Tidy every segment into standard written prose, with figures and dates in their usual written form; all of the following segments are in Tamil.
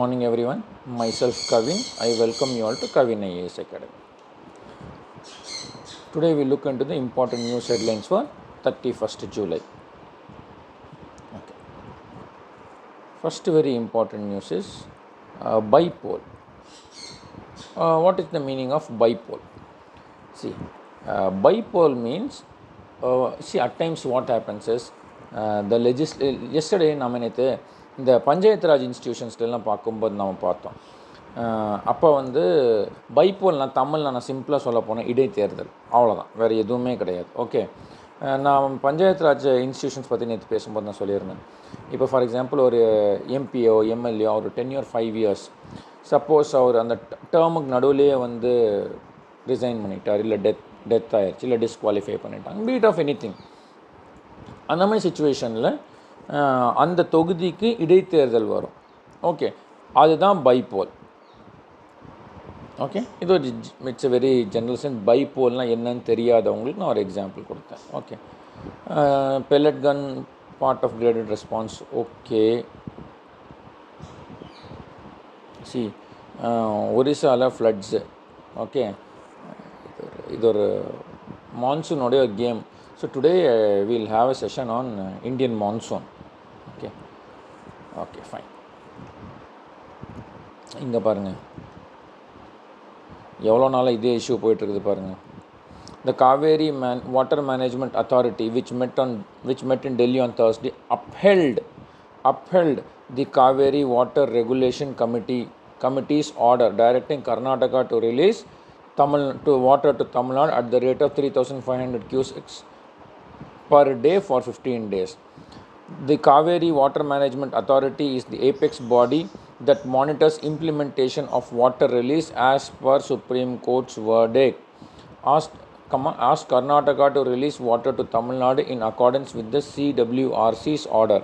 morning everyone. Myself Kavin. I welcome you all to Kavin IAS Academy. Today we look into the important news headlines for 31st July. Okay. First very important news is bipole. What is the meaning of bipole? See, bipole means, at times what happens is yesterday நம்ம நேற்று இந்த பஞ்சாயத்து ராஜ் இன்ஸ்டிடியூஷன்ஸ்லாம் பார்க்கும்போது நம்ம பார்த்தோம். அப்போ வந்து பைப்போல்னால் தமிழில் நான் சிம்பிளாக சொல்ல போனேன் இடைத்தேர்தல், அவ்வளோதான், வேறு எதுவுமே கிடையாது. ஓகே, நான் பஞ்சாயத்து ராஜ் இன்ஸ்டிடியூஷன்ஸ் பற்றி நேற்று பேசும்போது நான் சொல்லியிருந்தேன். இப்போ ஃபார் எக்ஸாம்பிள் ஒரு எம்பிஓ எம்எல்ஏ ஒரு 10 or 5 years சப்போஸ் அவர் அந்த டேர்முக்கு நடுவுலேயே வந்து ரிசைன் பண்ணிட்டார், இல்லை டெத் ஆயிடுச்சு, இல்லை டிஸ்குவாலிஃபை பண்ணிட்டாங்க, பீட் ஆஃப் எனி திங். அந்த மாதிரி சுச்சுவேஷனில் அந்த தொகுதிக்கு இடைத்தேர்தல் வரும். ஓகே, அதுதான் பைப்போல். ஓகே, இது ஒரு it's a very general sense. பைப்போல்னால் என்னன்னு தெரியாதவங்களுக்கு நான் ஒரு எக்ஸாம்பிள் கொடுத்தேன். Okay, pellet gun part of graded response. Okay, see ஒரிசாவில் ஃப்ளட்ஸு. ஓகே, இது ஒரு மான்சூனோடைய ஒரு game. So today we'll have a session on Indian monsoon. Okay, fine. இங்கே பாருங்கள், எவ்வளோ நாளாக இதே இஷ்யூ போயிட்டுருக்குது பாருங்கள். The Kaveri Water Management Authority which met in Delhi on Thursday upheld the Kaveri Water Regulation Committee's order directing Karnataka to release water to Tamil Nadu at the rate of 3,500 cusecs per day for 15 days. The Kaveri Water Management Authority is the apex body that monitors implementation of water release as per Supreme Court's verdict. Asked Karnataka to release water to Tamil Nadu in accordance with the CWRC's order.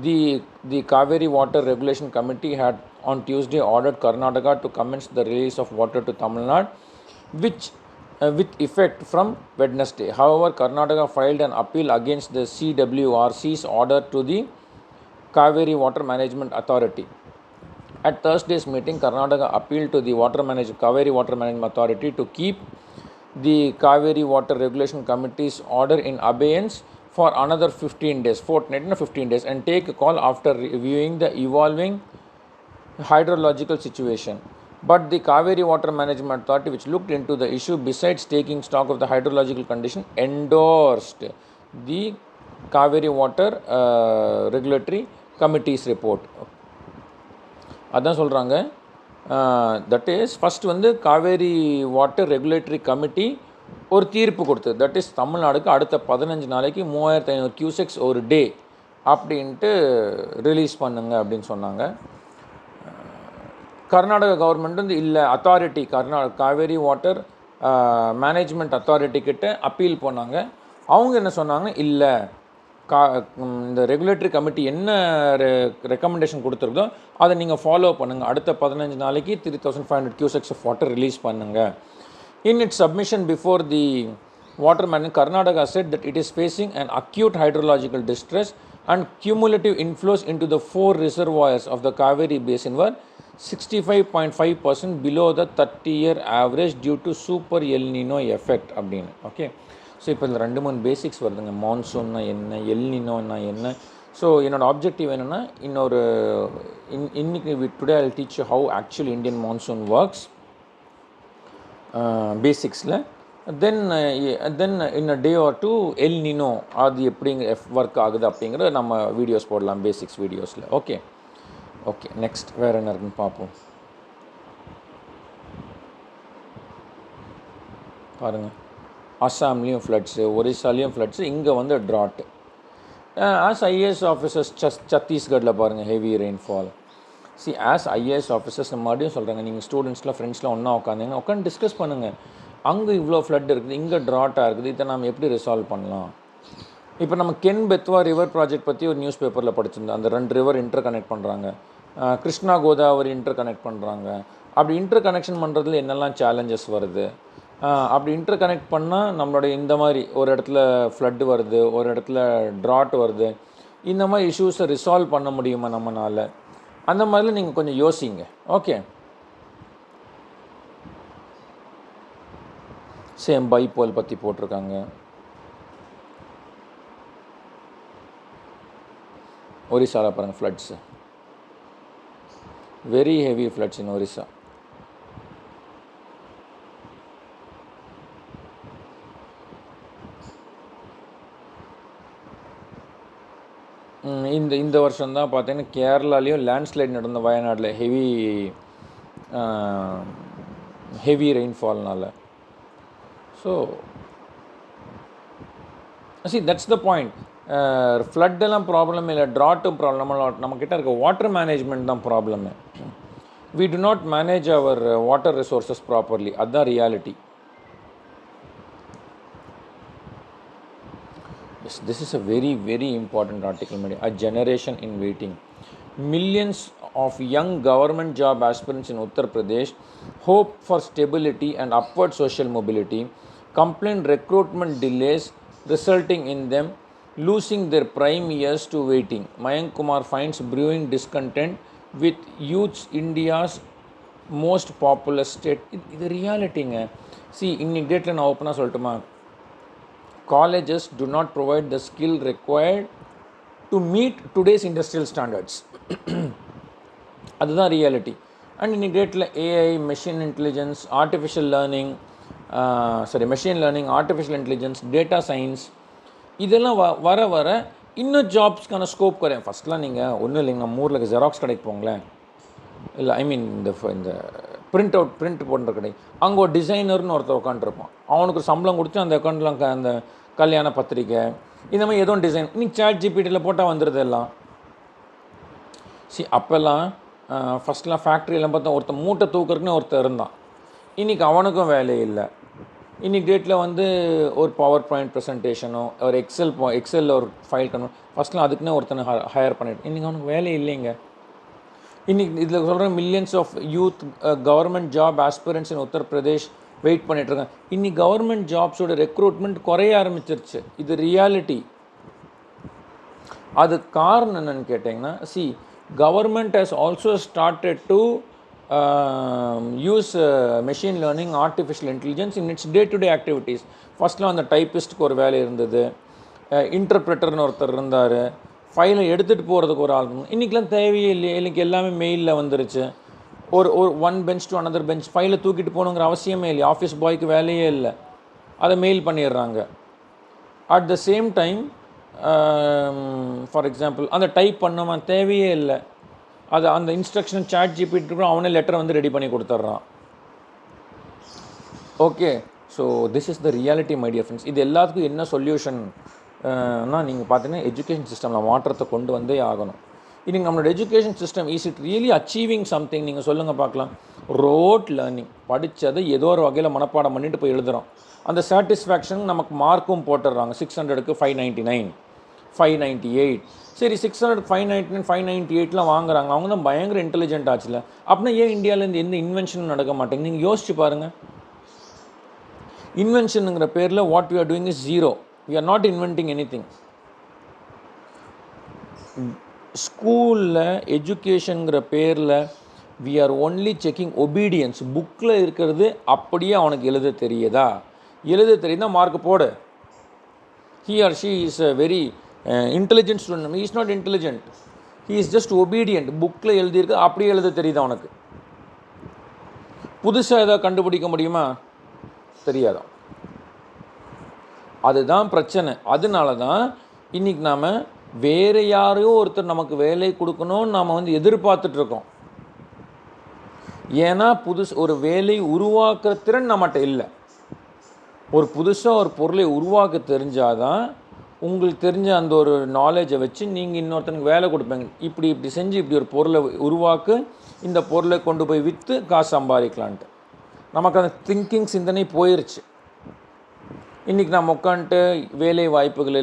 The Kaveri Water Regulation Committee had on Tuesday ordered Karnataka to commence the release of water to Tamil Nadu, with effect from Wednesday. However, Karnataka filed an appeal against the CWRC's order to the Kaveri Water Management Authority. At Thursday's meeting, Karnataka appealed to the Kaveri Water Management Authority to keep the Kaveri Water Regulation Committee's order in abeyance for another 15 days, fortnight, 15 days, and take a call after reviewing the evolving hydrological situation. But the Kaveri Water Management Authority, which looked into the issue besides taking stock of the hydrological condition, endorsed the Kaveri Water Regulatory Committee's report. அதான் சொல்கிறாங்க. தட் இஸ் ஃபஸ்ட் வந்து காவேரி வாட்டர் ரெகுலேட்டரி கமிட்டி ஒரு தீர்ப்பு கொடுத்தது. தட் இஸ் தமிழ்நாடுக்கு அடுத்த 15 நாளைக்கு 3500 cusecs ஒரு டே அப்படின்ட்டு ரிலீஸ் பண்ணுங்க அப்படின்னு சொன்னாங்க. கர்நாடகா கவர்மெண்ட் வந்து இல்லை, authority Kaveri water management authority கிட்ட அப்பீல் பண்ணாங்க. அவங்க என்ன சொன்னாங்க, இல்லை இந்த ரெகுலேட்டரி கமிட்டி என்ன ரெக்கமெண்டேஷன் கொடுத்துருக்கோ அதை நீங்கள் ஃபாலோ பண்ணுங்கள், அடுத்த 15 நாளைக்கு 3,500 cusecs of water ரிலீஸ் பண்ணுங்கள். In its submission before the water management, Karnataka said that it is facing an acute hydrological distress and cumulative inflows into the 4 reservoirs of the Kaveri basin were 65.5% below the 30-year average due to super El Nino effect அப்படின்னு. ஓகே, ஸோ இப்போ இந்த 2-3 பேசிக்ஸ் வருதுங்க. மான்சூன்னா என்ன, எல் நினோன்னா என்ன. ஸோ என்னோடய ஆப்ஜெக்டிவ் என்னென்னா, இன்னைக்கு today I will teach you how actually Indian monsoon works பேசிக்ஸில். Then in a day or two El Nino அது எப்படிங்க ஒர்க் ஆகுது அப்படிங்கிற நம்ம வீடியோஸ் போடலாம், பேசிக்ஸ் வீடியோஸில். ஓகே, நெக்ஸ்ட் வேறு என்ன இருக்குன்னு பார்ப்போம். பாருங்கள், அஸ்ஸாம்லேயும் ஃப்ளட்ஸு, ஒரிசாலேயும் ஃப்ளட்ஸு, இங்கே வந்து ட்ராட்டு. ஆஸ் ஐஏஎஸ் ஆஃபீஸர்ஸ் சத்தீஸ்கரில் பாருங்கள் heavy rainfall. As IAS officers மறுபடியும் சொல்கிறாங்க, நீங்கள் ஸ்டூடெண்ட்ஸ்லாம் ஃப்ரெண்ட்ஸ்லாம் ஒன்றா உட்காந்து டிஸ்கஸ் பண்ணுங்கள். அங்கே இவ்வளோ ஃப்ளட் இருக்குது, இங்கே ட்ராட்டாக இருக்குது, இதை நம்ம எப்படி ரிசால்வ் பண்ணலாம். இப்போ நம்ம கென் பெத்வா ரிவர் ப்ராஜெக்ட் பற்றி ஒரு நியூஸ் பேப்பரில் படிச்சிருந்தோம். அந்த 2 ரிவர் இன்டர் கனெக்ட் பண்ணுறாங்க, கிருஷ்ணா கோதாவரி இன்டர் கனெக்ட் பண்ணுறாங்க. அப்படி இன்டர் கனெக்ஷன் பண்ணுறதுல என்னெல்லாம் சேலஞ்சஸ் வருது, அப்படி இன்டர் கனெக்ட் பண்ணால் நம்மளுடைய இந்த மாதிரி ஒரு இடத்துல ஃப்ளட்டு வருது, ஒரு இடத்துல ட்ராட் வருது, இந்த மாதிரி இஷ்யூஸை ரிசால்வ் பண்ண முடியுமா நம்மளால். அந்த மாதிரிலாம் நீங்கள் கொஞ்சம் யோசிங்க. ஓகே, சேம் பைப்போல் பற்றி போட்டிருக்காங்க. ஒரிசாவில் பாருங்கள் floods, very heavy floods in Orissa. இந்த வருஷம் தான் பார்த்தீங்கன்னா கேரளாலேயும் லேண்ட்ஸ்லைட் நடந்த வயநாட்டில் ஹெவி ரெயின்ஃபால்னால். So that's the point. ஃப்ளட்டெல்லாம் ப்ராப்ளம் இல்லை, ட்ராட்டும் ப்ராப்ளம். நம்மக்கிட்ட இருக்க வாட்டர் மேனேஜ்மெண்ட் தான் problem. we do not manage our water resources properly. அதுதான் reality. Yes, this is a very, very important article. A generation in waiting. Millions of young government job aspirants in Uttar Pradesh hope for stability and upward social mobility, complain recruitment delays resulting in them losing their prime years to waiting. Mayank Kumar finds brewing discontent with youth's India's most populous state. இது ரியாலிட்டிங்க. இன்னைக்கு டேட்டில் நான் ஓப்பனாக சொல்லட்டுமா, colleges do not provide the skill required to meet today's industrial standards. அதுதான் ரியாலிட்டி. அண்ட் இன்னைக்கு டேட்டில் AI, machine intelligence, machine learning, artificial intelligence, data science, இதெல்லாம் வர வர இன்னும் ஜாப்ஸ்க்கான ஸ்கோப் குறையும். ஃபஸ்ட்லாம் நீங்கள் ஒன்றும் இல்லைங்க, நம்ம ஊரில் ஜெராக்ஸ் கடைக்கு போங்களேன், இல்லை இந்த பிரிண்ட் போடுற கடை, அங்கே ஒரு டிசைனர்னு ஒருத்தர் உட்காந்துருப்பான். அவனுக்கு சம்பளம் கொடுத்து அந்த அக்கௌண்ட்டில் அந்த கல்யாண பத்திரிக்கை இந்த மாதிரி ஏதோ டிசைன் இன்னைக்கு சாட் ஜிபிடியில் போட்டால் வந்துடுது எல்லாம். அப்போல்லாம் ஃபஸ்ட்லாம் ஃபேக்ட்ரியெல்லாம் பார்த்தா ஒருத்தர் மூட்டை தூக்குறதுக்குன்னு ஒருத்தர் இருந்தான். இன்றைக்கி அவனுக்கும் வேலையே இல்லை. இன்றைக்கி டேட்டில் ஒரு பவர் பாயிண்ட் ப்ரெசன்டேஷனோ ஒரு எக்ஸலில் ஒரு ஃபைல் பண்ணணும், ஃபஸ்ட்லாம் அதுக்குன்னே ஒருத்தனை ஹையர் பண்ணிட்டு இன்றைக்கி அவனுக்கு வேலை இல்லைங்க. இன்றைக்கி இதில் சொல்கிறேன், millions of youth government job aspirants in Uttar Pradesh wait பண்ணிகிட்ருக்காங்க. இன்றைக்கி கவர்மெண்ட் ஜாப்ஸோட ரெக்ரூட்மெண்ட் குறைய ஆரம்பிச்சிருச்சு. இது ரியாலிட்டி. அது காரணம் என்னென்னு கேட்டிங்கன்னா, government has also started to use machine learning, artificial intelligence in its day to day activities. ஃபஸ்ட்லாம் அந்த டைப்பிஸ்ட்டுக்கு ஒரு வேலை இருந்தது, இன்டர்பிரட்டர்னு ஒருத்தர் இருந்தார், ஃபைலை எடுத்துகிட்டு போகிறதுக்கு ஒரு ஆள். இன்றைக்கெலாம் தேவையே இல்லையே, இன்றைக்கி எல்லாமே மெயிலில் வந்துருச்சு. ஒரு one bench to another bench ஃபைலை தூக்கிட்டு போகணுங்கிற அவசியமே இல்லை. ஆஃபீஸ் பாய்க்கு வேலையே இல்லை, அதை மெயில் பண்ணிடுறாங்க. At the same time for example அந்த டைப் பண்ண தேவையே இல்லை, அது அந்த இன்ஸ்ட்ரக்ஷன் சாட் ஜிபிடி கூட அவனே லெட்டரை ரெடி பண்ணி கொடுத்துட்றான். Okay, so this is the reality my dear friends. இது எல்லாத்துக்கும் என்ன சொல்யூஷன் நீங்கள் பார்த்தீங்கன்னா, எஜுகேஷன் சிஸ்டமில் மாற்றத்தை கொண்டு வந்தே ஆகணும். இன்றைக்கி நம்மளோட education system is it really achieving something? நீங்கள் சொல்லுங்கள் பார்க்கலாம். ரோட் லேர்னிங், படித்ததை ஏதோ ஒரு வகையில் மனப்பாடம் பண்ணிட்டு போய் எழுதுகிறோம். அந்த சாட்டிஸ்ஃபேக்ஷன் நமக்கு மார்க்கும் போட்டுடுறாங்க. 600க்கு 599, 598. சரி, 600க்கு 599, 598லாம் வாங்குறாங்க. அவங்க தான் பயங்கர இன்டெலிஜென்ட் ஆச்சுல. அப்படின்னா ஏன் இந்தியாவிலேருந்து எந்த இன்வென்ஷனும் நடக்க மாட்டேங்குது? நீங்கள் யோசிச்சு பாருங்கள். இன்வென்ஷனுங்கிற பேரில் what we are doing is zero. We are not inventing anything. ஸ்கூலில் எஜுகேஷனுங்கிற பேரில் we are only checking obedience. புக்கில் இருக்கிறது அப்படியே அவனுக்கு எழுத தெரியுதா? எழுத தெரியுதா மார்க் போடு. he or she is a very intelligent student. he is not intelligent, he is just obedient. புக்கில் எழுதியிருக்கு அப்படியே எழுத தெரியுதா அவனுக்கு? புதுசாக ஏதாவது கண்டுபிடிக்க முடியுமா? தெரியாதா? அதுதான் பிரச்சனை. அதனால தான் இன்றைக்கி நாம் வேறு யாரையோ ஒருத்தர் நமக்கு வேலை கொடுக்கணும்னு நாம் எதிர்பார்த்துட்ருக்கோம். ஏன்னா ஒரு வேலை உருவாக்குற திறன் நம்மகிட்ட இல்லை. ஒரு புதுசாக ஒரு பொருளை உருவாக்க தெரிஞ்சாதான் உங்களுக்கு தெரிஞ்ச அந்த ஒரு நாலேஜை வச்சு நீங்கள் இன்னொருத்தனுக்கு வேலை கொடுப்பீங்க. இப்படி செஞ்சு இப்படி ஒரு பொருளை உருவாக்கு, இந்த பொருளை கொண்டு போய் விற்று காசு சம்பாதிக்கலான்ட்டு நமக்கு அந்த திங்கிங் சிந்தனை போயிடுச்சு. இன்றைக்கி நம்ம உட்காந்துட்டு வேலை வாய்ப்புகள்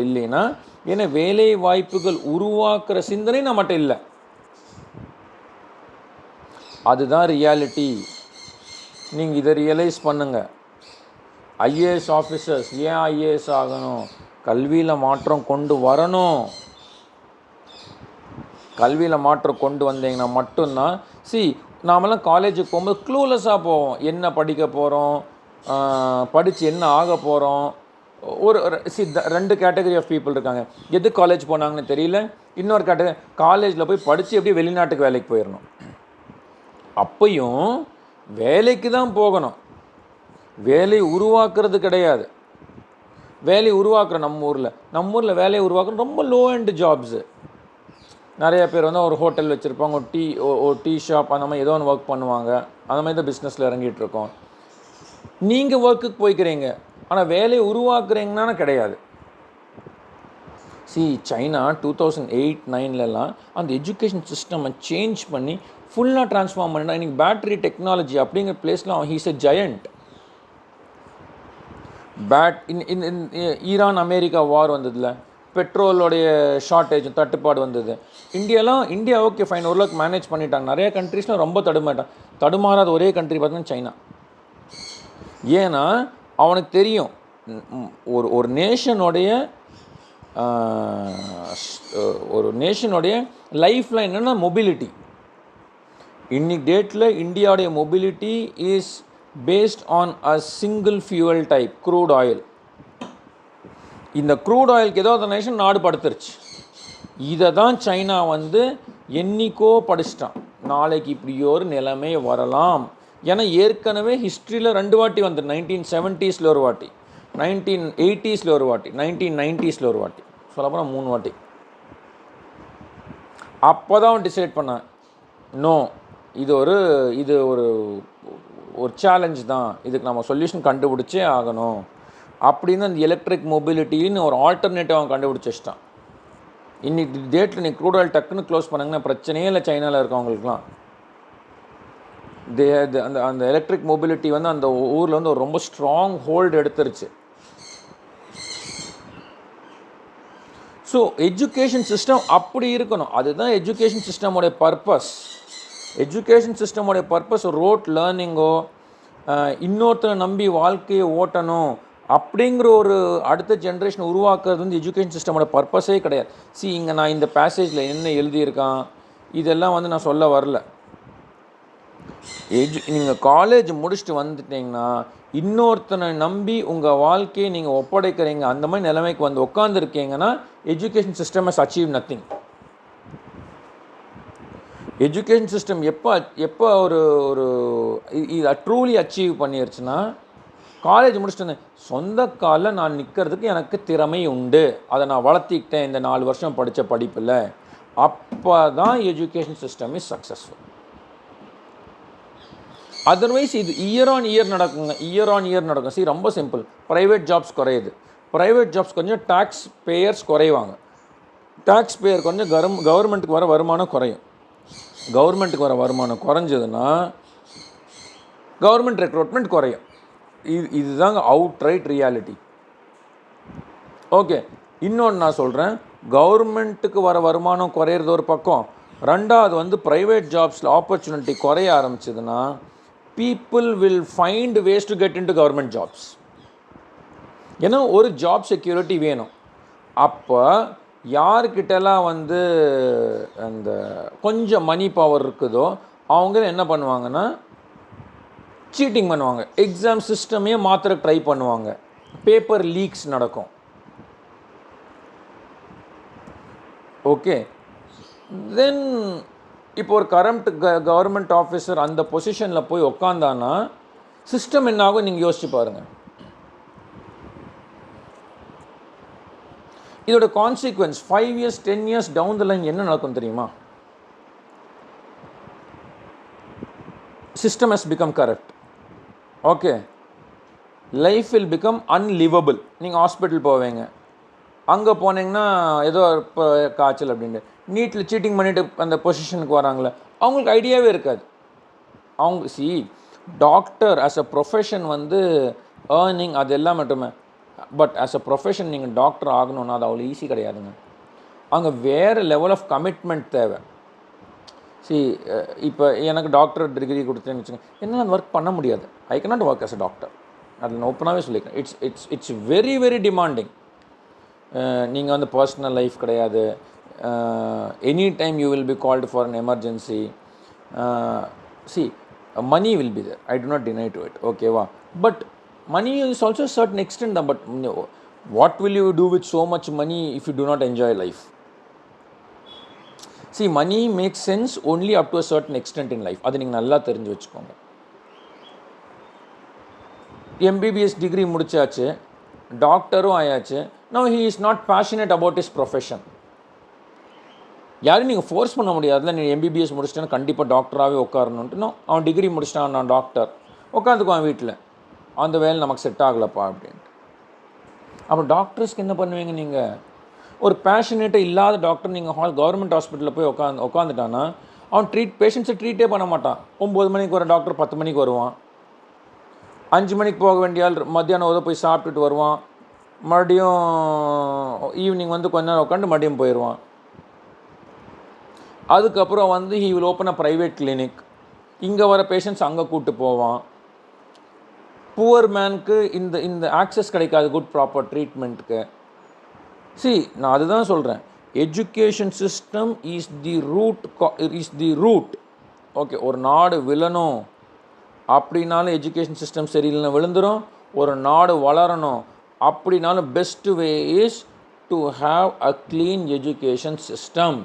இல்லைன்னா, ஏன்னா வேலை வாய்ப்புகள் உருவாக்குற சிந்தனை நம்மகிட்ட இல்லை. அதுதான் ரியாலிட்டி. நீங்கள் இதை ரியலைஸ் பண்ணுங்கள். ஐஏஎஸ் ஆஃபீஸர்ஸ் ஏன் ஐஏஎஸ் ஆகணும்? கல்வியில் மாற்றம் கொண்டு வரணும். கல்வியில் மாற்றம் கொண்டு வந்தீங்கன்னா மட்டும்தான். நாமெல்லாம் காலேஜுக்கு போகும்போது க்ளூலெஸ்ஸாக போவோம். என்ன படிக்க போகிறோம், படித்து என்ன ஆக போகிறோம். ஒரு 2 கேட்டகரி ஆஃப் பீப்புள் இருக்காங்க. எது காலேஜ் போனாங்கன்னு தெரியல. இன்னொரு கேட்டகரி காலேஜில் போய் படித்து எப்படி வெளிநாட்டுக்கு வேலைக்கு போயிடணும். அப்பையும் வேலைக்கு தான் போகணும், வேலை உருவாக்குறது கிடையாது. வேலையை உருவாக்குற நம்ம ஊரில் வேலையை உருவாக்குற ரொம்ப லோ அண்ட் ஜாப்ஸு. நிறைய பேர் வந்து ஒரு ஹோட்டல் வச்சுருப்பாங்க, ஒரு டீ ஷாப், அந்த மாதிரி ஏதோ ஒன்று ஒர்க் பண்ணுவாங்க. அந்த மாதிரி தான் பிஸ்னஸில் இறங்கிட்டுருக்கோம். நீங்கள் ஒர்க்குக்கு போய்க்கிறீங்க, ஆனால் வேலையை உருவாக்குறீங்கன்னா கிடையாது. சைனா 2008-9லலாம் அந்த எஜுகேஷன் சிஸ்டமை சேஞ்ச் பண்ணி ஃபுல்லாக ட்ரான்ஸ்ஃபார்ம் பண்ணினா இன்றைக்கி பேட்ரி டெக்னாலஜி அப்படிங்கிற பிளேஸில் he's a giant. Iran America war வந்ததில்ல, பெட்ரோலோடைய ஷார்ட்டேஜ் தட்டுப்பாடு வந்தது. இந்தியா ஓகே ஃபைன், ஓரளவுக்கு மேனேஜ் பண்ணிட்டாங்க. நிறைய கண்ட்ரீஸ்லாம் ரொம்ப தடுமாறாத ஒரே கண்ட்ரி பார்த்தீங்கன்னா சைனா. ஏன்னா அவனுக்கு தெரியும் ஒரு நேஷனுடைய லைஃப் லைன் என்னென்னா மொபிலிட்டி. இன்னைக்கு டேட்டில் இந்தியாவுடைய mobility is based on a single fuel type, crude oil. இந்த க்ரூட் ஆயிலுக்கு ஏதோ அந்த நேஷன் நாடு படுத்துருச்சு. இதை தான் சைனா வந்து என்னைக்கோ படிச்சிட்டான், நாளைக்கு இப்படியோ ஒரு நிலைமை வரலாம். ஏன்னா ஏற்கனவே ஹிஸ்ட்ரியில் 2 வாட்டி வந்து 1970s ஒரு வாட்டி, 1980s ஒரு வாட்டி, 1990s ஒரு வாட்டி, சொல்லப்போனால் 3 வாட்டி. அப்போ தான் அவன் டிசைட் பண்ணான், நோ இது ஒரு சேலஞ்ச் தான், இதுக்கு நம்ம சொல்யூஷன் கண்டுபிடிச்சே ஆகணும் அப்படின்னு அந்த எலக்ட்ரிக் மொபிலிட்டின்னு ஒரு ஆல்டர்னேட்டிவ் அவன் கண்டுபிடிச்சி வச்சிட்டான். இன்னைக்கு டேட்டில் நீ க்ரூட் ஆயில் டக்குன்னு க்ளோஸ் பண்ணாங்கன்னா பிரச்சனையே இல்லை. சைனாவில் இருக்கவங்களுக்குலாம் அந்த எலக்ட்ரிக் மொபிலிட்டி வந்து அந்த ஊரில் வந்து ஒரு ரொம்ப ஸ்ட்ராங் ஹோல்டு எடுத்துருச்சு. ஸோ எஜுகேஷன் சிஸ்டம் அப்படி இருக்கணும். அதுதான் எஜுகேஷன் சிஸ்டமோடைய பர்பஸ். எஜுகேஷன் சிஸ்டமோடைய பர்பஸ் ரோட் லேர்னிங்கோ, இன்னொருத்தரை நம்பி வாழ்க்கையை ஓட்டணும் அப்படிங்கிற ஒரு அடுத்த ஜென்ரேஷன் உருவாக்குறது வந்து எஜுகேஷன் சிஸ்டமோட பர்பஸே கிடையாது. இங்கே நான் இந்த பேசேஜில் என்ன எழுதியிருக்கான் இதெல்லாம் வந்து நான் சொல்ல வரல. நீங்கள் காலேஜ் முடிச்சுட்டு வந்துட்டீங்கன்னா இன்னொருத்தனை நம்பி உங்கள் வாழ்க்கையை நீங்கள் ஒப்படைக்கிறீங்க, அந்த மாதிரி நிலைமைக்கு வந்து உட்காந்துருக்கீங்கன்னா education system has achieve nothing. Education system எப்போ ஒரு இது ட்ரூலி அச்சீவ் பண்ணிருச்சுன்னா, காலேஜ் முடிச்சுட்டு சொந்த காலில் நான் நிற்கிறதுக்கு எனக்கு திறமை உண்டு, அதை நான் வளர்த்திக்கிட்டேன் இந்த 4 வருஷம் படித்த படிப்பில், அப்போ தான் education system is successful. Otherwise இது இயர் ஆன் இயர் நடக்கும். ரொம்ப சிம்பிள். ப்ரைவேட் ஜாப்ஸ் குறையுது. ப்ரைவேட் ஜாப்ஸ் கொஞ்சம் டேக்ஸ் பேயர்ஸ் குறைவாங்க. டேக்ஸ் பேயர் கொஞ்சம் கவர்மெண்ட்டுக்கு வர வருமானம் குறையும். கவர்மெண்ட்டுக்கு வர வருமானம் குறைஞ்சதுன்னா கவர்மெண்ட் ரெக்ரூட்மெண்ட் குறையும். இதுதாங்க அவுட் ரைட் ரியாலிட்டி. ஓகே, இன்னொன்று நான் சொல்கிறேன், கவர்மெண்ட்டுக்கு வர வருமானம் குறையிறது ஒரு பக்கம், ரெண்டாவது வந்து ப்ரைவேட் ஜாப்ஸில் ஆப்பர்ச்சுனிட்டி குறைய ஆரம்பிச்சதுன்னா people will find ways to get into government jobs. ஏன்னா ஒரு ஜாப் செக்யூரிட்டி வேணும். அப்போ யாருக்கிட்டலாம் வந்து அந்த கொஞ்சம் மணி பவர் இருக்குதோ அவங்க என்ன பண்ணுவாங்கன்னா சீட்டிங் பண்ணுவாங்க, எக்ஸாம் சிஸ்டமே மாத்திர ட்ரை பண்ணுவாங்க, பேப்பர் லீக்ஸ் நடக்கும். ஓகே, தென் இப்போ ஒரு கரண்ட் கவர்மெண்ட் ஆஃபீஸர் அந்த பொசிஷனில் போய் உக்காந்தானா சிஸ்டம் என்ன ஆகும் நீங்கள் யோசிச்சு பாருங்கள். இதோட consequence 5 years 10 years down the line என்ன நடக்கும் தெரியுமா? System has become corrupt. Okay, life will become unlivable. நீங்கள் ஹாஸ்பிட்டல் போவீங்க, அங்கே போனீங்கன்னா ஏதோ இப்போ காய்ச்சல் அப்படின்ட்டு நீட்டில் சீட்டிங் பண்ணிவிட்டு அந்த பொசிஷனுக்கு வராங்களே அவங்களுக்கு ஐடியாவே இருக்காது. டாக்டர் ஆஸ் அ ப்ரொஃபஷன் வந்து ஏர்னிங் அது எல்லாம் மட்டுமே, பட் ஆஸ் அ ப்ரொஃபஷன் நீங்கள் டாக்டர் ஆகணுன்னா அது அவ்வளோ ஈஸி கிடையாதுங்க. அங்கே வேறு லெவல் ஆஃப் கமிட்மெண்ட் தேவை. இப்போ எனக்கு டாக்டர் டிகிரி கொடுத்தேன்னு வச்சுக்கோங்க, என்னால் அந்த ஒர்க் பண்ண முடியாது. I cannot work as a doctor. அதில் நான் ஓப்பனாகவே சொல்லிக்கிறேன். It's very very demanding. நீங்கள் வந்து பர்சனல் லைஃப் கிடையாது, anytime you will be called for an emergency. See, money will be there, I do not deny to it, okay, wow. But money is also a certain extent, but what will you do with so much money if you do not enjoy life? See, money makes sense only up to a certain extent in life. அது நீங்கள் நல்லா தெரிஞ்சு வச்சுக்கோங்க. MBBS டிகிரி முடிச்சாச்சு, டாக்டரும் ஆயாச்சு. Now he is not passionate about his profession. யாரும் நீங்கள் ஃபோர்ஸ் பண்ண முடியாதுல்ல, நீ MBBS முடிச்சிட்டேன்னா கண்டிப்பாக டாக்டராகவே உட்காரணுன்ட்டு. அவன் டிகிரி முடிச்சிட்டான், நான் டாக்டர், உட்காந்துக்குவான் வீட்டில், அந்த வேலை நமக்கு செட் ஆகலப்பா அப்படின்ட்டு. அப்போ டாக்டர்ஸ்க்கு என்ன பண்ணுவீங்க நீங்கள்? ஒரு பேஷனேட்டே இல்லாத டாக்டர் நீங்கள் கவர்மெண்ட் ஹாஸ்பிட்டலில் போய் உட்காந்துட்டான்னா அவன் பேஷண்ட்ஸை ட்ரீட்டே பண்ண மாட்டான். 9 மணிக்கு வர டாக்டர் 10 மணிக்கு வருவான், 5 மணிக்கு போக வேண்டிய ஆள் மத்தியானம் உதவ போய் சாப்பிட்டுட்டு வருவான், மறுபடியும் ஈவினிங் வந்து கொஞ்ச நேரம் உட்காந்து மறுபடியும் போயிடுவான். அதுக்கப்புறம் வந்து he will open a private clinic, இங்கே வர பேஷண்ட்ஸ் அங்கே கூப்பிட்டு போவான். புவர் மேனுக்கு இந்த ஆக்சஸ் கிடைக்காது குட் ப்ராப்பர் ட்ரீட்மெண்ட்டுக்கு. நான் அதுதான் சொல்கிறேன், education system is the root. Okay, ஒரு நாடு விழணும் அப்படின்னாலும் எஜுகேஷன் சிஸ்டம் சரியில்லைன்னா விழுந்துடும். ஒரு நாடு வளரணும் அப்படின்னாலும் best way is to have a clean education system.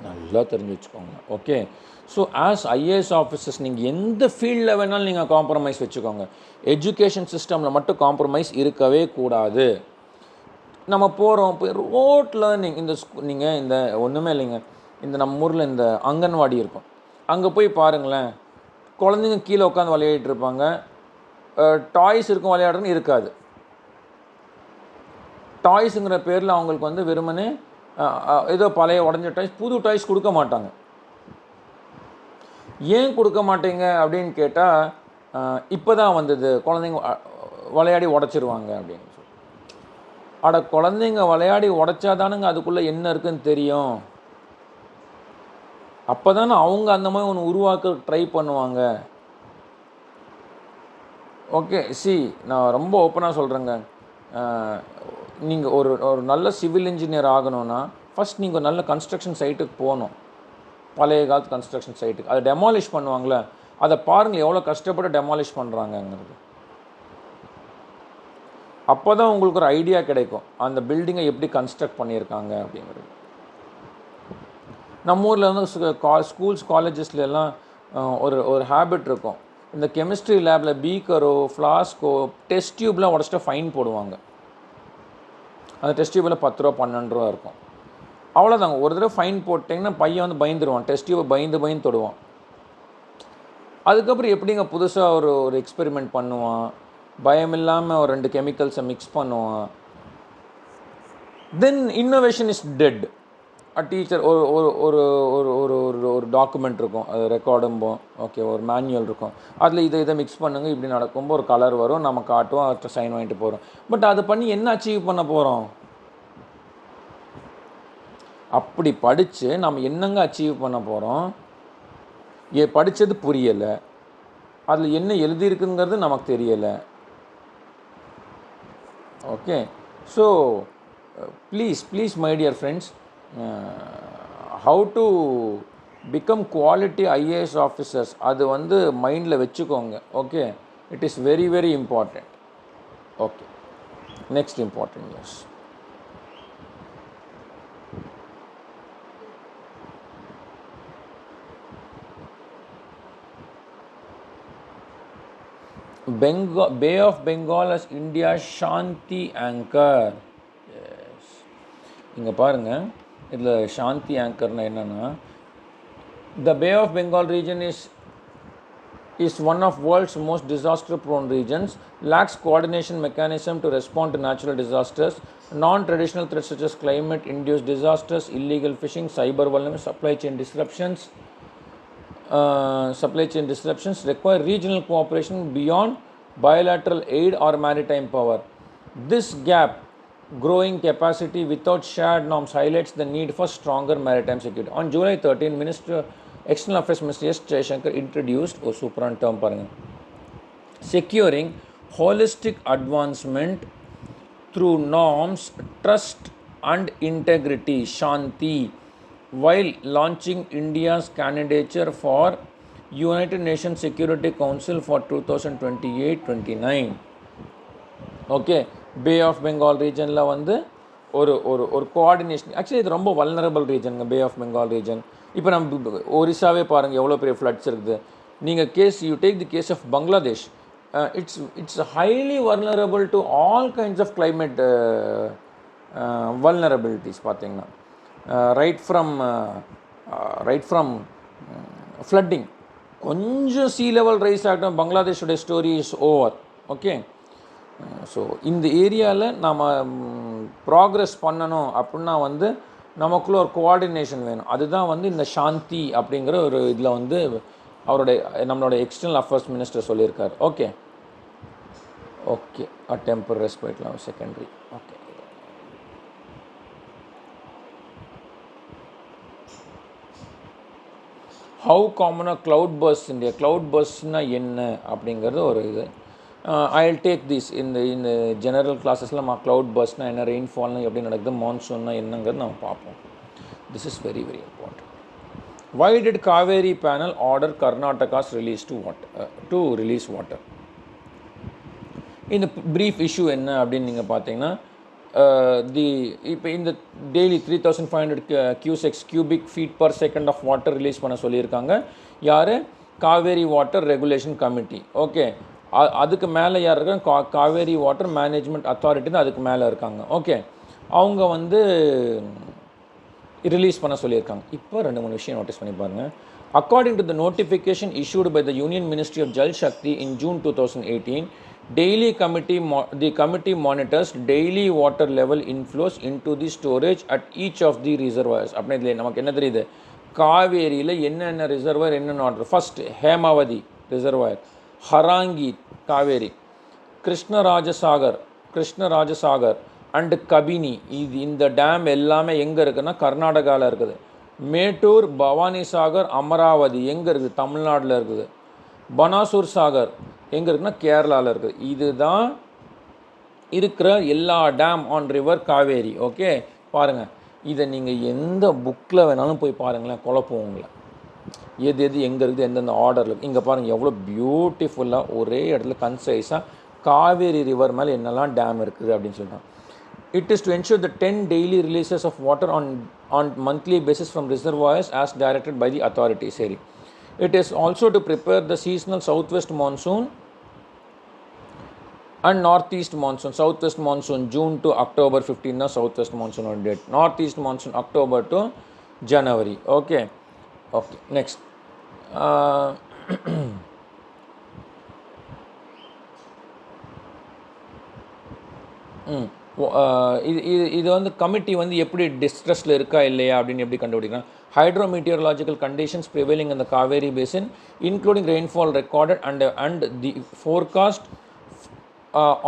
நல்லா தெரிஞ்சு வச்சுக்கோங்க. Okay, so as IAS officers நீங்கள் எந்த ஃபீல்டில் வேணாலும் நீங்கள் காம்ப்ரமைஸ் வச்சுக்கோங்க, எஜுகேஷன் சிஸ்டமில் மட்டும் காம்ப்ரமைஸ் இருக்கவே கூடாது. நம்ம போகிறோம் போய் ரோட்டில் நீங்கள் இந்த ஒன்றுமே இல்லைங்க, இந்த நம்ம ஊரில் இந்த அங்கன்வாடி இருக்கும், அங்கே போய் பாருங்களேன், குழந்தைங்க கீழே உட்காந்து விளையாடிட்டு இருப்பாங்க, டாய்ஸ் இருக்கும், விளையாடுறதுன்னு இருக்காது. டாய்ஸுங்கிற பேரில் அவங்களுக்கு வந்து வெறுமனே ஏதோ பழைய உடஞ்ச டாய்ஸ், புது டாய்ஸ் கொடுக்க மாட்டாங்க. ஏன் கொடுக்க மாட்டேங்க அப்படின்னு கேட்டால், இப்போ தான் வந்தது, குழந்தைங்க விளையாடி உடச்சிருவாங்க அப்படின்னு சொல்லி. குழந்தைங்க விளையாடி உடச்சாதானுங்க அதுக்குள்ளே என்ன இருக்குதுன்னு தெரியும். அப்போ தானே அவங்க அந்த மாதிரி ஒன்று உருவாக்க ட்ரை பண்ணுவாங்க. ஓகே, நான் ரொம்ப ஓப்பனாக சொல்கிறேங்க, நீங்கள் ஒரு நல்ல சிவில் இன்ஜினியர் ஆகணும்னா ஃபஸ்ட் நீங்கள் நல்ல கன்ஸ்ட்ரக்ஷன் சைட்டுக்கு போகணும். பழைய காலத்து கன்ஸ்ட்ரக்ஷன் சைட்டுக்கு அதை டெமாலிஷ் பண்ணுவாங்களே, அதை பாருங்கள் எவ்வளோ கஷ்டப்பட்டு டெமாலிஷ் பண்ணுறாங்கங்கிறது. அப்போ தான் உங்களுக்கு ஒரு ஐடியா கிடைக்கும் அந்த பில்டிங்கை எப்படி கன்ஸ்ட்ரக்ட் பண்ணியிருக்காங்க அப்படிங்கிறது. நம்ம ஊரில் வந்து ஸ்கூல்ஸ் காலேஜஸ்லாம் ஒரு ஹேபிட் இருக்கும், இந்த கெமிஸ்ட்ரி லேபில் பீக்கரோ ஃப்ளாஸ்கோ டெஸ்ட் டியூப்லாம் உடச்சிட்டு ஃபைன் போடுவாங்க. அந்த டெஸ்ட் டியூபில் 10 ரூபா 12 ரூபா இருக்கும், அவ்வளோதாங்க. ஒரு தடவை ஃபைன் போட்டிங்கன்னா பையன் வந்து பயந்துருவான், டெஸ்ட் டியூபை பயந்து தொடுவான். அதுக்கப்புறம் எப்படிங்க புதுசாக ஒரு எக்ஸ்பெரிமெண்ட் பண்ணுவான், பயம் இல்லாமல் ஒரு 2 கெமிக்கல்ஸை மிக்ஸ் பண்ணுவான். தென் இன்னோவேஷன் இஸ் டெட். டீச்சர் ஒரு டாக்குமெண்ட் இருக்கும், அது ரெக்கார்டும்போம், ஓகே, ஒரு மேனுவல் இருக்கும், அதில் இதை மிக்ஸ் பண்ணுங்கள், இப்படி நடக்கும்போது ஒரு கலர் வரும், நம்ம காட்டுவோம், அவர்கிட்ட சைன் வாங்கிட்டு போகிறோம். பட் அதை பண்ணி என்ன அச்சீவ் பண்ண போகிறோம்? அப்படி படித்து நம்ம என்னங்க அச்சீவ் பண்ண போகிறோம்? படித்தது புரியலை, அதில் என்ன எழுதியிருக்குங்கிறது நமக்கு தெரியலை. Okay, so please my dear friends, how to become quality IAS officers அது வந்து மைண்டில் வச்சுக்கோங்க. Okay, it is very very important. Okay, next important news. Bay of Bengal as India's Shanti anchor. Yes. இங்கே பாருங்கள், இதில் சாந்தி ஆங்கர்னா என்னென்னா, the Bay of Bengal region is one of world's most disaster prone regions, lacks coordination mechanism to respond to natural disasters, non-traditional threats such as climate induced disasters, illegal fishing, cyber vulnerability, supply chain disruptions require regional cooperation beyond bilateral aid or maritime power. This gap growing capacity without shared norms highlights the need for stronger maritime security. On July 13, External Affairs Minister S. Jaishankar introduced super term securing holistic advancement through norms, trust and integrity, Shanti, while launching India's candidature for United Nations Security Council for 2028-29. Okay, bay of Bengal ரீஜனில் வந்து ஒரு ஒரு ஒரு கோஆர்டினேஷன். ஆக்சுவலி இது ரொம்ப வல்னரபிள் ரீஜனுங்க, பே ஆஃப் பெங்கால் ரீஜன். இப்போ நம்ம ஒரிசாவே பாருங்கள் எவ்வளோ பெரிய ஃப்ளட்ஸ் இருக்குது. நீங்கள் you take the case of Bangladesh, it's highly vulnerable to all kinds of climate vulnerabilities பார்த்தீங்கன்னா, ரைட் ஃப்ரம் ஃப்ளட்டிங். கொஞ்சம் சீ லெவல் ரைஸ் ஆகட்டும், பங்களாதேஷோடைய story is over. Okay, so இந்த ஏரியாவில் நம்ம ப்ராக்ரெஸ் பண்ணணும் அப்படின்னா வந்து நமக்குள்ள ஒரு கோஆர்டினேஷன் வேணும். அதுதான் வந்து இந்த சாந்தி அப்படிங்கிற ஒரு இதில் வந்து நம்மளோட எக்ஸ்டர்னல் அஃபேர்ஸ் மினிஸ்டர் சொல்லியிருக்காரு. ஓகே ஓகே, டெம்பர் ரெஸ்பைட்லாம் செகண்டரி. ஓகே, ஹவு காமனாக க்ளவுட் பர்ஸ்ட் இந்தியா. க்ளவுட் பர்ஸ்ட்னால் என்ன அப்படிங்கிறது ஒரு இது. I'll take this in the general classes. Cloud burst na enna, rainfall na eppadi nadakudhu, monsoon na ennangadhu nam paapom. This is very very important. Why did Kaveri panel order Karnataka's to release water? In the brief issue enna appdi neenga pathina, in the daily 3500 cubic feet per second of water release panna sollirukanga. Yaru? Kaveri Water Regulation Committee. Okay, அதுக்கு மேலே யார் இருக்காங்க? காவேரி வாட்டர் மேனேஜ்மெண்ட் அத்தாரிட்டி தான் அதுக்கு மேலே இருக்காங்க. ஓகே, அவங்க வந்து ரிலீஸ் பண்ண சொல்லியிருக்காங்க. இப்போ 2-3 விஷயம் நோட்டீஸ் பண்ணி பாருங்கள். According to the notification issued by the union ministry of Jal Shakti in June 2018, the committee monitors daily water level inflows into the storage at each of the reservoirs. அப்படின்னா நமக்கு என்ன தெரியுது? காவேரியில் என்னென்ன ரிசர்வர் என்னென்ன water. First Hemavathi reservoir, Harangi Kaveri, Krishnarajasagar and Kabini. இந்த டேம் எல்லாமே எங்கே இருக்குன்னா கர்நாடகாவில் இருக்குது. மேட்டூர், பவானி சாகர், அமராவதி எங்கே இருக்குது? தமிழ்நாட்டில் இருக்குது. பனாசூர் சாகர் எங்கே இருக்குன்னா கேரளாவில் இருக்குது. இதுதான் இருக்கிற எல்லா dam on river Cauvery. Okay, பாருங்கள், இதை நீங்கள் எந்த புக்கில் வேணாலும் போய் பாருங்களேன், குழப்பம் உங்களை. எது எங்கே இருக்குது, எந்தெந்த ஆர்டரில் இருக்குது. இங்கே பாருங்கள் எவ்வளோ பியூட்டிஃபுல்லாக ஒரே இடத்துல கன்சைஸாக காவேரி ரிவர் மேலே என்னெல்லாம் டேம் இருக்குது அப்படின்னு சொல்லிட்டாங்க. It is to ensure the 10 daily releases of water on monthly basis from reservoirs as directed by the authority. சரி, it is also to prepare the seasonal southwest monsoon and northeast monsoon. Southwest monsoon June to October 15 na southwest monsoon on date. Northeast monsoon October to January. Okay, next. இது வந்து கமிட்டி வந்து எப்படி டிஸ்ட்ரெஸ்ல இருக்கா இல்லையா அப்படின்னு எப்படி கண்டுபிடிக்கலாம். hydrometeorological conditions prevailing in the Kaveri basin, including rainfall recorded and the forecast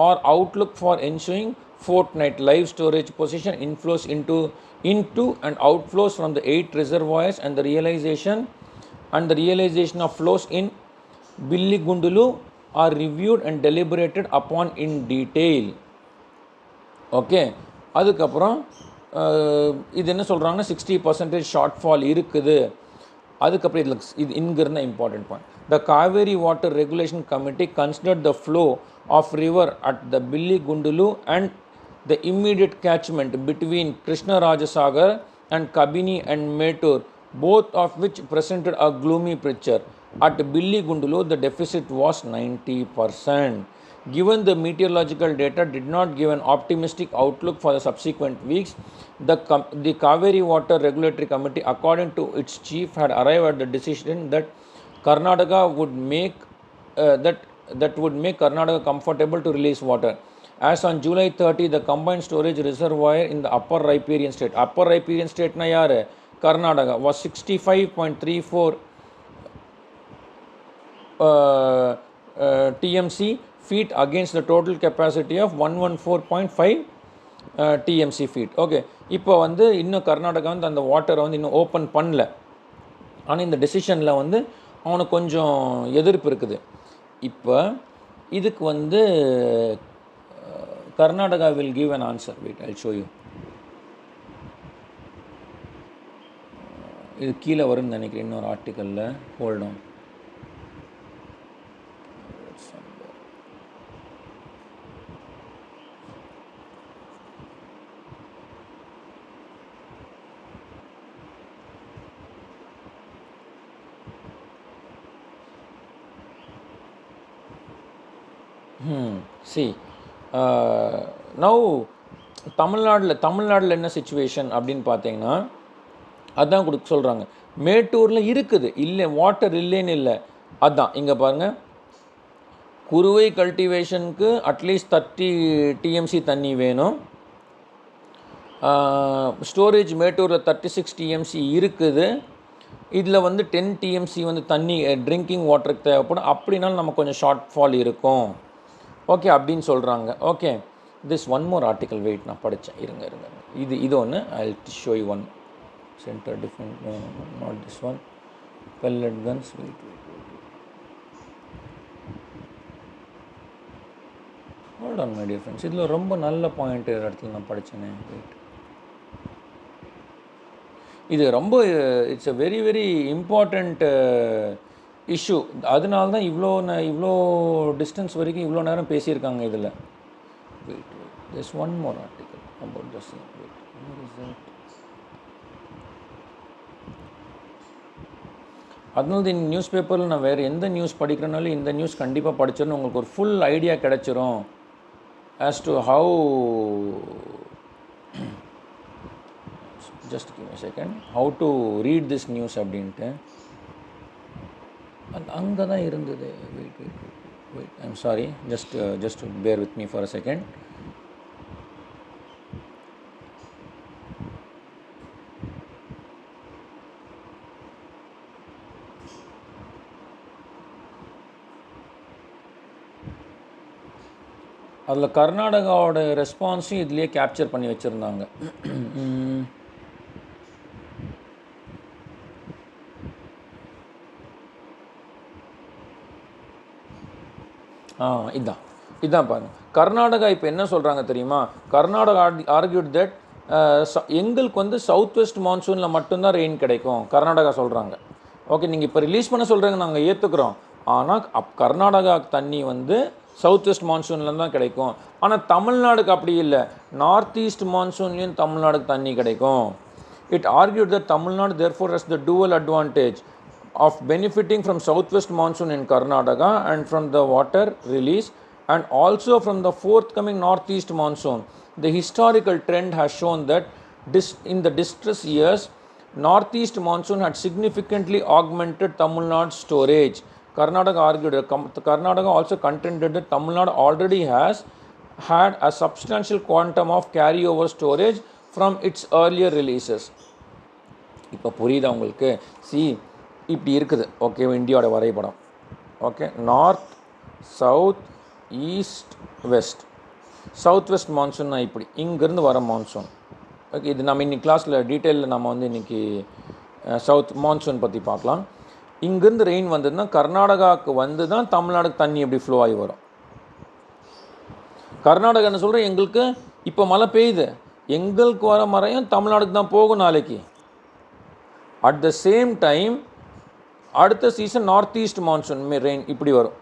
or outlook for ensuing fortnight live storage position, inflows into and outflows from the 8 reservoirs, and the realization of flows in Billigundulu are reviewed and deliberated upon in detail. Okay, அதுக்கப்புறம் இது என்ன சொல்கிறாங்கன்னா 60% ஷார்ட் ஃபால் இருக்குது. அதுக்கப்புறம் இது இங்கே இருந்தால் important point. The Kaveri water regulation committee considered the flow of river at the Biligundlu and the immediate catchment between Krishnarajasagar and Kabini and Mettur, both of which presented a gloomy picture. At Billigundulu, the deficit was 90%. Given the meteorological data did not give an optimistic outlook for the subsequent weeks, the Kaveri Water Regulatory Committee, according to its chief, had arrived at the decision that Karnataka would make Karnataka comfortable to release water. As on July 30, the combined storage reservoir in the upper riparian state, na yaar Karnataka, was 65.34 TMC feet against the total capacity of 114.5 TMC feet. Okay, இப்போ வந்து இன்னும் கர்நாடகா வந்து அந்த வாட்டரை வந்து இன்னும் ஓப்பன் பண்ணல. ஆனால் இந்த டெசிஷனில் வந்து அவனுக்கு கொஞ்சம் எதிர்ப்பு இருக்குது. இப்போ இதுக்கு வந்து Karnataka will give an answer. Wait, I show you. இது கீழே வரும்னு நினைக்கிறேன் இன்னொரு ஆர்டிக்கலில். Hold on. சி நவ் தமிழ்நாட்டில் என்ன சிச்சுவேஷன் அப்படின்னு பார்த்தீங்கன்னா அதான் கொடுக்க சொல்கிறாங்க. மேட்டூரில் இருக்குது, இல்லை வாட்டர் இல்லைன்னு இல்லை. அதுதான் இங்கே பாருங்கள், குறுவை கல்டிவேஷனுக்கு அட்லீஸ்ட் 30 TMC தண்ணி வேணும். ஸ்டோரேஜ் மேட்டூரில் 36 TMC இருக்குது. இதில் வந்து 10 TMC வந்து தண்ணி ட்ரிங்கிங் வாட்டருக்கு தேவைப்படும். அப்படின்னாலும் நமக்கு கொஞ்சம் ஷார்ட் ஃபால் இருக்கும். ஓகே அப்படின்னு சொல்கிறாங்க. Okay, this one more article wait நான் படித்தேன். இருங்க இது ஒன்று. I will show you one. Centre different, not this one. Pellet guns. Wait hold on my dear friends. இதில் ரொம்ப நல்ல பாயிண்ட் இடத்துல நான் படித்தேனே. வெயிட், இது ரொம்ப it's a very very important issue. அதனால தான் இவ்வளோ டிஸ்டன்ஸ் வரைக்கும் இவ்வளோ நேரம் பேசியிருக்காங்க இதில். Wait, this one more article about the same. Wait, where is it? அதனால இந்த நியூஸ் பேப்பரில் நான் வேறு எந்த நியூஸ் படிக்கிறனாலும் இந்த நியூஸ் கண்டிப்பாக படிச்சிடணும். உங்களுக்கு ஒரு ஃபுல் ஐடியா கிடச்சிரும் as to how, just give a second, how to read this news அப்படின்ட்டு. அங்கே தான் இருந்தது. Wait I'm sorry, just bear with me for a second. அதில் கர்நாடகாவோட ரெஸ்பான்ஸும் இதுலேயே கேப்சர் பண்ணி வச்சுருந்தாங்க. இதான் பாருங்கள். கர்நாடகா இப்போ என்ன சொல்கிறாங்க தெரியுமா? கர்நாடகா ஆர்கியூட் தட் எங்களுக்கு வந்து சவுத் வெஸ்ட் மான்சூனில் மட்டும்தான் ரெயின் கிடைக்கும் கர்நாடகா சொல்கிறாங்க. ஓகே, நீங்கள் இப்போ ரிலீஸ் பண்ண சொல்கிறீங்க, நாங்கள் ஏற்றுக்கிறோம். ஆனால் கர்நாடகா தண்ணி வந்து சவுத் வெஸ்ட் மான்சூனில் தான் கிடைக்கும். ஆனால் தமிழ்நாடுக்கு அப்படி இல்லை, நார்த் ஈஸ்ட் மான்சூன்லேயும் தமிழ்நாடுக்கு தண்ணி கிடைக்கும். It argued that Tamil Nadu therefore has the dual advantage of benefiting from southwest monsoon in Karnataka and from the water release, and also from the forthcoming northeast monsoon. The historical trend has shown that in the distress years, northeast monsoon had significantly augmented Tamil Nadu's storage. Karnataka argued. Karnataka also contended that Tamil Nadu already has had a substantial quantum of carryover storage from its earlier releases. இப்போ புரியுதா உங்களுக்கு? இப்படி இருக்குது. ஓகே, இந்தியாவோட வரைபடம். Okay, north, south, east, west. South west மான்சூன்னா இப்படி இங்கேருந்து வர மான்சூன். ஓகே, இது நம்ம இன்றைக்கி கிளாஸில் டீட்டெயிலில் நம்ம வந்து இன்றைக்கி சவுத் மான்சூன் பற்றி பார்க்கலாம். இங்கேருந்து ரெயின் வந்ததுன்னா கர்நாடகாவுக்கு வந்து தான் தமிழ்நாடுக்கு தண்ணி எப்படி ஃப்ளோ ஆகி வரும். கர்நாடகா என்ன சொல்கிறேன், எங்களுக்கு இப்போ மழை பெய்யுது, எங்களுக்கு வர மழையும் தமிழ்நாடுக்கு தான் போகும் நாளைக்கு. அட் த சேம் டைம் அடுத்த season north east monsoon rain இப்படி வரும்,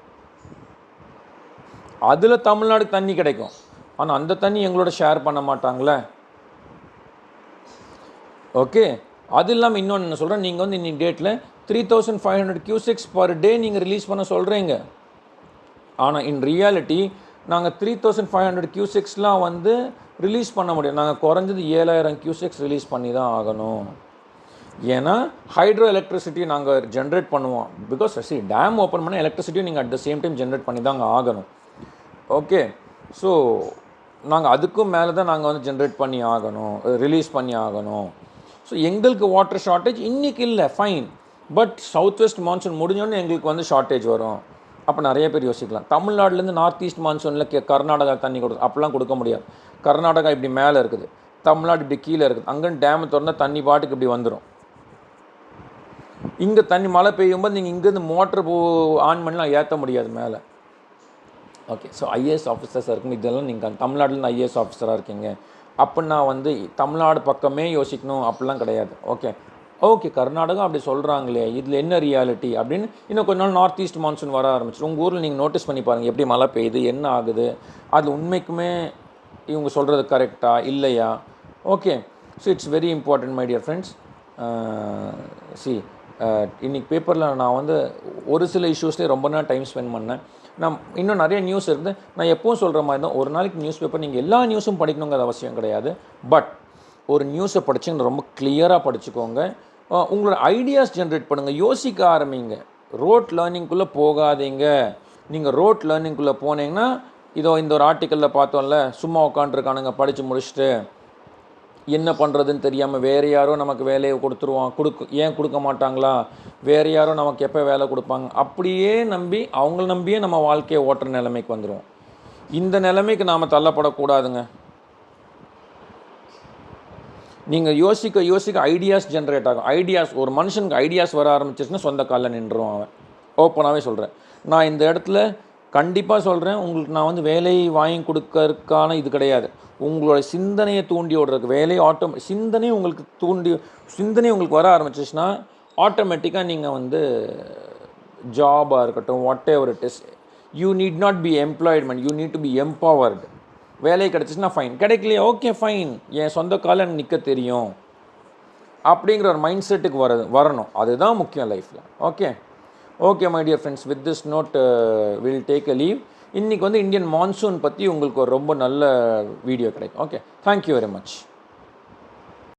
அதில் தமிழ்நாடுக்கு தண்ணி கிடைக்கும். ஆனால் அந்த தண்ணி எங்களோட ஷேர் பண்ண மாட்டாங்களே. ஓகே, அது இல்லாமல் இன்னொன்று என்ன சொல்கிறேன், நீங்கள் வந்து இன்னைக்கு டேட்டில் 3500 cusecs பர் டே நீங்கள் ரிலீஸ் பண்ண சொல்கிறீங்க. ஆனால் இன் ரியாலிட்டி நாங்கள் 3500 cusecsலாம் வந்து ரிலீஸ் பண்ண முடியும். நாங்கள் குறைஞ்சது 7000 cusecs ரிலீஸ் பண்ணி தான் ஆகணும். ஏன்னா ஹைட்ரோ எலக்ட்ரிசிட்டி நாங்கள் ஜென்ரேட் பண்ணுவோம். பிகாஸ் டேம் ஓப்பன் பண்ண எலக்ட்ரிசிட்டியும் நீங்கள் at the same time generate பண்ணி தாங்க ஆகணும். ஓகே, ஸோ நாங்கள் அதுக்கும் மேலே தான் நாங்கள் வந்து ஜென்ரேட் பண்ணி ஆகணும், ரிலீஸ் பண்ணி ஆகணும். ஸோ எங்களுக்கு வாட்டர் ஷார்ட்டேஜ் இன்றைக்கி இல்லை, fine. But south west monsoon முடிஞ்சோடனே எங்களுக்கு வந்து ஷார்ட்டேஜ் வரும். அப்போ நிறைய பேர் யோசிக்கலாம், தமிழ்நாடுலேருந்து நார்த் ஈஸ்ட் மான்சூனில் கர்நாடகா தண்ணி கொடுக்கும். அப்படிலாம் கொடுக்க முடியாது. கர்நாடகா இப்படி மேலே இருக்குது, தமிழ்நாடு இப்படி கீழே இருக்குது. அங்கேன்னு டேமை திறந்தால் தண்ணி பாட்டுக்கு இப்படி வந்துடும். இங்கே தண்ணி மழை பெய்யும்போது நீங்கள் இங்கேருந்து மோட்டர் ஆன் பண்ணலாம், ஏற்ற முடியாது மேலே. ஓகே, ஸோ ஐஏஎஸ் ஆஃபீஸர்ஸாக இருக்குங்க, இதெல்லாம் நீங்கள் தமிழ்நாட்டிலேருந்து ஐஏஎஸ் ஆஃபீஸராக இருக்கீங்க அப்படின்னா வந்து தமிழ்நாடு பக்கமே யோசிக்கணும் அப்படிலாம் கிடையாது. ஓகே, ஓகே, கர்நாடகா அப்படி சொல்கிறாங்களே, இதில் என்ன ரியாலிட்டி அப்படின்னு இன்னும் கொஞ்ச நாள் நார்த் ஈஸ்ட் மான்சூன் வர ஆரம்பிச்சிடும். உங்கள் ஊரில் நீங்கள் நோட்டீஸ் பண்ணி பாருங்கள் எப்படி மழை பெய்யுது, என்ன ஆகுது, அது உண்மைக்குமே இவங்க சொல்கிறது கரெக்டாக இல்லையா? Okay, so it's very important my dear friends. C இன்றைக்கி பேப்பரில் நான் வந்து ஒரு சில இஷ்யூஸ்லேயே ரொம்ப நேரம் டைம் ஸ்பெண்ட் பண்ணேன். நான் இன்னும் நிறைய நியூஸ் இருக்குது. நான் எப்பவும் சொல்கிற மாதிரி தான், ஒரு நாளைக்கு நியூஸ் பேப்பர் நீங்கள் எல்லா நியூஸும் படிக்கணுங்கிற அவசியம் கிடையாது. பட் ஒரு நியூஸை படிச்சுங்க ரொம்ப கிளியராக படிச்சுக்கோங்க. உங்களோட ஐடியாஸ் ஜென்ரேட் பண்ணுங்கள், யோசிக்க ஆரம்பிங்க. ரோட் லேர்னிங்குள்ளே போகாதீங்க. நீங்கள் ரோட் லேர்னிங்குள்ளே போனீங்கன்னா இதோ இந்த ஒரு ஆர்டிக்கலில் பார்த்தோம்ல, சும்மா உட்காண்ட்ருக்கானுங்க படித்து முடிச்சுட்டு என்ன பண்ணுறதுன்னு தெரியாமல் வேறு யாரோ நமக்கு வேலையை கொடுத்துருவான், ஏன் கொடுக்க மாட்டாங்களா, வேறு யாரோ நமக்கு எப்போ வேலை கொடுப்பாங்க, அப்படியே நம்பி அவங்கள நம்பியே நம்ம வாழ்க்கையை ஓட்டுற நிலைமைக்கு வந்துடுவோம். இந்த நிலைமைக்கு நாம் தள்ளப்படக்கூடாதுங்க. நீங்கள் யோசிக்க ஐடியாஸ் ஜென்ரேட் ஆகும். ஐடியாஸ், ஒரு மனுஷனுக்கு ஐடியாஸ் வர ஆரம்பிச்சிச்சுன்னா சொந்த காலில் நின்றுவான் அவன். ஓப்பனாகவே சொல்கிறேன். நான் இந்த இடத்துல கண்டிப்பாக சொல்கிறேன், உங்களுக்கு நான் வந்து வேலையை வாங்கி கொடுக்கறதுக்கான இது கிடையாது. உங்களோட சிந்தனையை தூண்டி விடுறதுக்கு வேலையை சிந்தனை உங்களுக்கு வர ஆரம்பிச்சிச்சுன்னா ஆட்டோமேட்டிக்காக நீங்கள் வந்து ஜாபாக இருக்கட்டும், whatever it is, you need not be employment, you need to be empowered. வேலை கிடச்சிச்சுன்னா ஃபைன், கிடைக்கலையா ஓகே ஃபைன், என் சொந்த காலில் நிற்க தெரியும் அப்படிங்கிற ஒரு மைண்ட் செட்டுக்கு வரணும். அதுதான் முக்கியம் லைஃப்பில். Okay my dear friends, with this note will take a leave. இன்றைக்கி வந்து இந்தியன் மான்சூன் பற்றி உங்களுக்கு ஒரு ரொம்ப நல்ல வீடியோ கிடைக்கும். Okay, thank you very much.